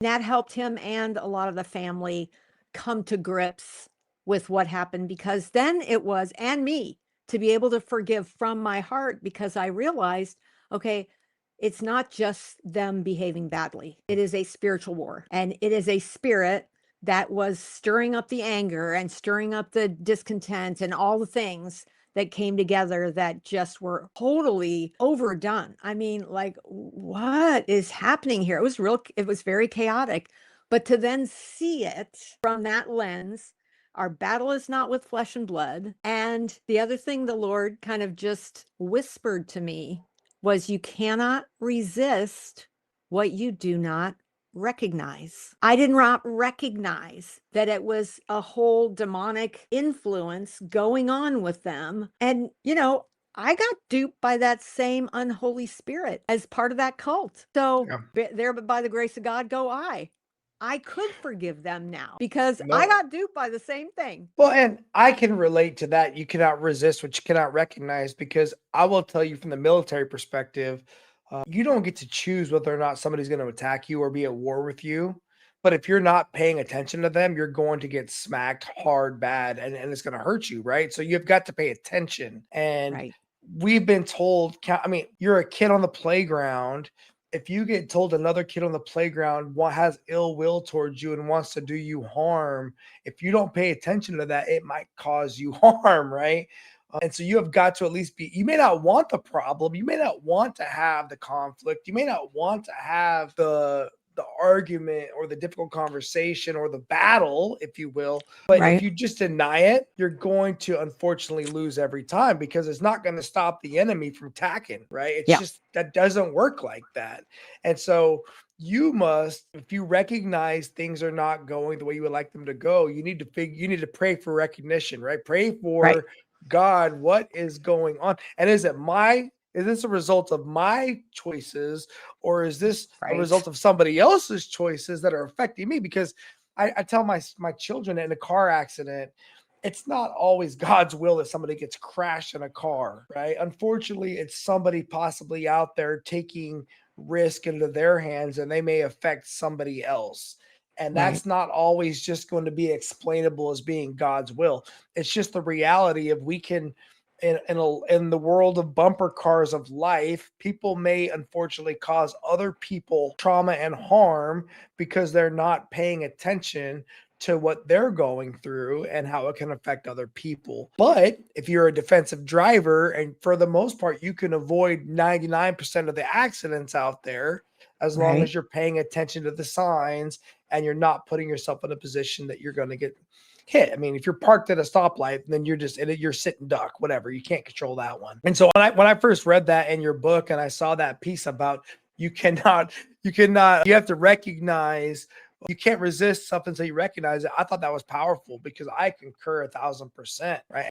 That helped him and a lot of the family come to grips with what happened, because then it was, and me, to be able to forgive from my heart, because I realized, okay, it's not just them behaving badly. It is a spiritual war, and it is a spirit that was stirring up the anger and stirring up the discontent and all the things that came together that just were totally overdone. I mean, like, what is happening here? It was very chaotic. But to then see it from that lens, our battle is not with flesh and blood. And the other thing the Lord kind of just whispered to me was, you cannot resist what you do not recognize. I did not recognize that it was a whole demonic influence going on with them. And, I got duped by that same unholy spirit as part of that cult. So there, but by the grace of God, go I. I could forgive them now because I got duped by the same thing. Well, and I can relate to that. You cannot resist what you cannot recognize, because I will tell you from the military perspective, you don't get to choose whether or not somebody's going to attack you or be at war with you. But if you're not paying attention to them, you're going to get smacked hard, bad, and it's going to hurt you, right? So you've got to pay attention. And Right. we've been told, I mean, you're a kid on the playground. If you get told another kid on the playground has ill will towards you and wants to do you harm, if you don't pay attention to that, it might cause you harm, right? And so you have got to at least you may not want the problem. You may not want to have the conflict. You may not want to have the argument or the difficult conversation or the battle, if you will. But if you just deny it, you're going to unfortunately lose every time, because it's not going to stop the enemy from attacking, right? It's just, that doesn't work like that. And so you must, if you recognize things are not going the way you would like them to go, you need to pray for recognition, right? Pray for God, what is going on? And is this a result of my choices, or is this a result of somebody else's choices that are affecting me? Because I tell my children, in a car accident, it's not always God's will that somebody gets crashed in a car, right? Unfortunately, it's somebody possibly out there taking risk into their hands, and they may affect somebody else. And that's not always just going to be explainable as being God's will. It's just the reality of, we can, in the world of bumper cars of life, people may unfortunately cause other people trauma and harm because they're not paying attention to what they're going through and how it can affect other people. But if you're a defensive driver, and for the most part, you can avoid 99% of the accidents out there, as long as you're paying attention to the signs and you're not putting yourself in a position that you're going to get hit. I mean, if you're parked at a stoplight, then you're sit and duck, whatever. You can't control that one. And so when I first read that in your book, and I saw that piece about you have to recognize, you can't resist something until you recognize it, I thought that was powerful, because I concur 1,000%, right?